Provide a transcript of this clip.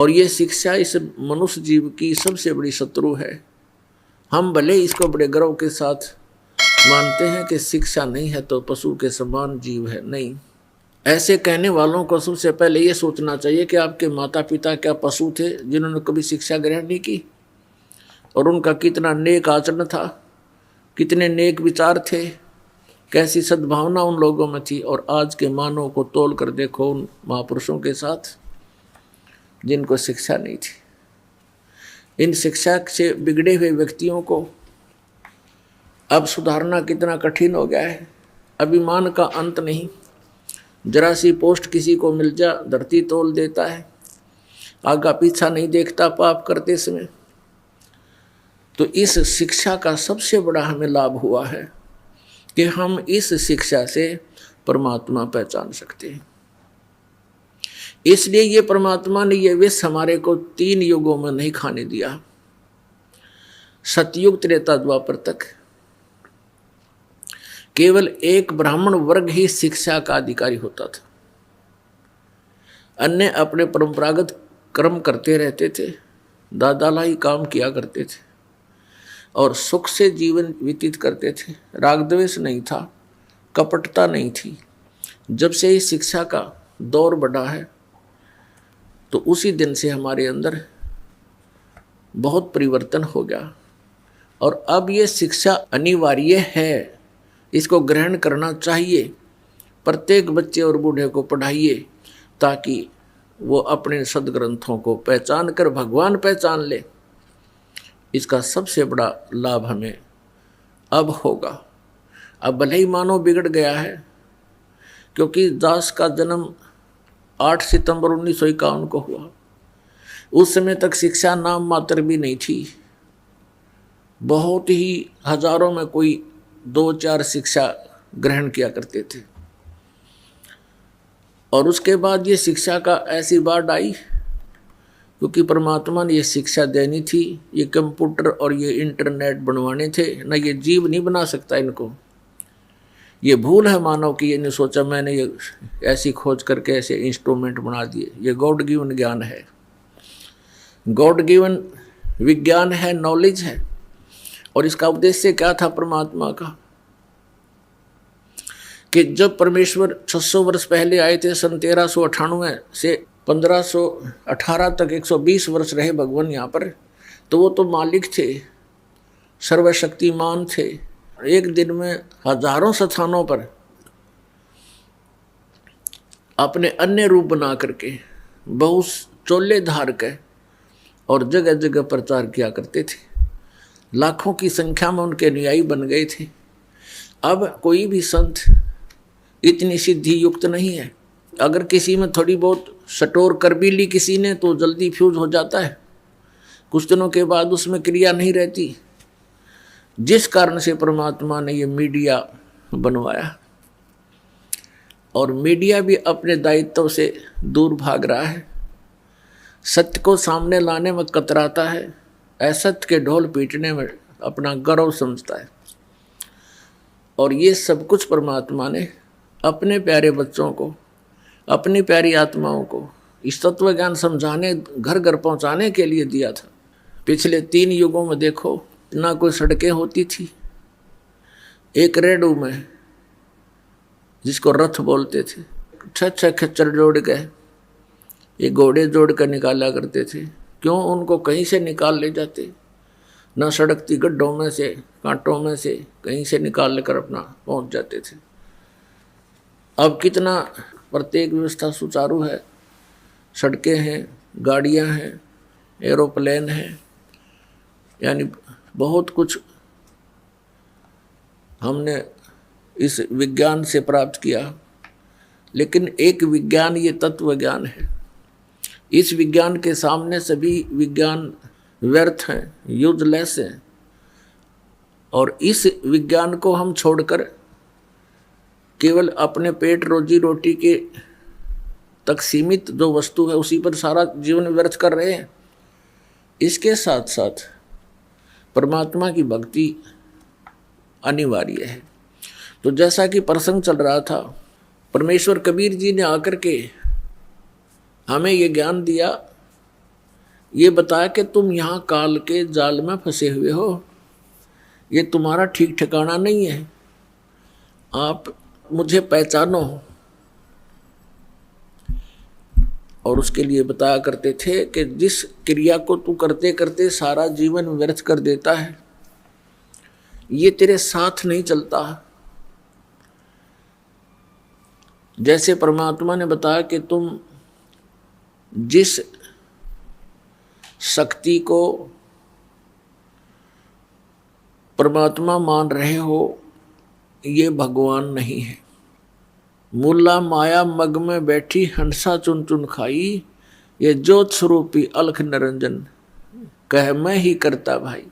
और ये शिक्षा इस मनुष्य जीव की सबसे बड़ी शत्रु है। हम भले इसको बड़े गर्व के साथ मानते हैं कि शिक्षा नहीं है तो पशु के समान जीव है, नहीं। ऐसे कहने वालों को सबसे पहले ये सोचना चाहिए कि आपके माता पिता क्या पशु थे जिन्होंने कभी शिक्षा ग्रहण नहीं की, और उनका कितना नेक आचरण था, कितने नेक विचार थे, कैसी सद्भावना उन लोगों में थी। और आज के मानव को तोल कर देखो उन महापुरुषों के साथ जिनको शिक्षा नहीं थी। इन शिक्षा से बिगड़े हुए व्यक्तियों को अब सुधारना कितना कठिन हो गया है। अभिमान का अंत नहीं, जरा सी पोस्ट किसी को मिल जा धरती तोल देता है, आगा पीछा नहीं देखता पाप करते समय। तो इस शिक्षा का सबसे बड़ा हमें लाभ हुआ है कि हम इस शिक्षा से परमात्मा पहचान सकते हैं। इसलिए ये परमात्मा ने ये विष हमारे को 3 युगों में नहीं खाने दिया। सतयुग त्रेता द्वापर तक केवल एक ब्राह्मण वर्ग ही शिक्षा का अधिकारी होता था, अन्य अपने परंपरागत कर्म करते रहते थे, दादा ही काम किया करते थे और सुख से जीवन व्यतीत करते थे। राग द्वेष नहीं था, कपटता नहीं थी। जब से ही शिक्षा का दौर बढ़ा है तो उसी दिन से हमारे अंदर बहुत परिवर्तन हो गया। और अब ये शिक्षा अनिवार्य है, इसको ग्रहण करना चाहिए। प्रत्येक बच्चे और बूढ़े को पढ़ाइए ताकि वो अपने सदग्रंथों को पहचान कर भगवान पहचान ले। इसका सबसे बड़ा लाभ हमें अब होगा। अब भले ही मानव बिगड़ गया है, क्योंकि दास का जन्म 8 सितंबर 1951 को हुआ। उस समय तक शिक्षा नाम मात्र भी नहीं थी। बहुत ही हजारों में कोई 2-4 शिक्षा ग्रहण किया करते थे। और उसके बाद ये शिक्षा का ऐसी बाढ़ आई क्योंकि परमात्मा ने ये शिक्षा देनी थी। ये कंप्यूटर और ये इंटरनेट बनवाने थे ना, ये जीव नहीं बना सकता इनको। ये भूल है मानव की, ये नहीं सोचा मैंने ये ऐसी खोज करके ऐसे इंस्ट्रूमेंट बना दिए। ये गॉड गिवन ज्ञान है, गॉड गिवन विज्ञान है, नॉलेज है। और इसका उद्देश्य क्या था परमात्मा का कि जब परमेश्वर 600 वर्ष पहले आए थे, सन 1398 से 1518 तक 120 वर्ष रहे भगवान यहाँ पर, तो वो तो मालिक थे, सर्वशक्तिमान थे। एक दिन में हजारों स्थानों पर अपने अन्य रूप बना करके बहुत चोले धार के और जगह जगह प्रचार किया करते थे। लाखों की संख्या में उनके अनुयायी बन गए थे। अब कोई भी संत इतनी सिद्धि युक्त नहीं है। अगर किसी में थोड़ी बहुत सटोर कर भी ली किसी ने तो जल्दी फ्यूज हो जाता है, कुछ दिनों के बाद उसमें क्रिया नहीं रहती। जिस कारण से परमात्मा ने ये मीडिया बनवाया, और मीडिया भी अपने दायित्व से दूर भाग रहा है, सत्य को सामने लाने में कतराता है, असत्य के ढोल पीटने में अपना गौरव समझता है। और ये सब कुछ परमात्मा ने अपने प्यारे बच्चों को, अपनी प्यारी आत्माओं को इस तत्व ज्ञान समझाने, घर घर पहुंचाने के लिए दिया था। पिछले 3 युगों में देखो, ना कोई सड़कें होती थी। एक रेडू में जिसको रथ बोलते थे, 6 खच्चर जोड़ के ये घोड़े जोड़ कर निकाला करते थे। क्यों? उनको कहीं से निकाल ले जाते, ना सड़कती गड्ढों में से, कांटों में से, कहीं से निकाल कर अपना पहुंच जाते थे। अब कितना प्रत्येक व्यवस्था सुचारू है, सड़कें हैं, गाड़ियां हैं, एरोप्लेन हैं, यानी बहुत कुछ हमने इस विज्ञान से प्राप्त किया। लेकिन एक विज्ञान, ये तत्व ज्ञान है। इस विज्ञान के सामने सभी विज्ञान व्यर्थ हैं, यूजलेस हैं। और इस विज्ञान को हम छोड़कर केवल अपने पेट रोजी रोटी के तक सीमित जो वस्तु है उसी पर सारा जीवन व्यर्थ कर रहे हैं। इसके साथ साथ परमात्मा की भक्ति अनिवार्य है। तो जैसा कि प्रसंग चल रहा था, परमेश्वर कबीर जी ने आकर के हमें ये ज्ञान दिया ये बताया कि तुम यहाँ काल के जाल में फंसे हुए हो, ये तुम्हारा ठीक ठिकाना नहीं है, आप मुझे पहचानो। और उसके लिए बताया करते थे कि जिस क्रिया को तू करते करते सारा जीवन व्यर्थ कर देता है, ये तेरे साथ नहीं चलता। जैसे परमात्मा ने बताया कि तुम जिस शक्ति को परमात्मा मान रहे हो, ये भगवान नहीं है। मुल्ला माया मग में बैठी हंसा चुन चुन खाई, ये ज्योत स्वरूपी अलख निरंजन कह मैं ही करता भाई।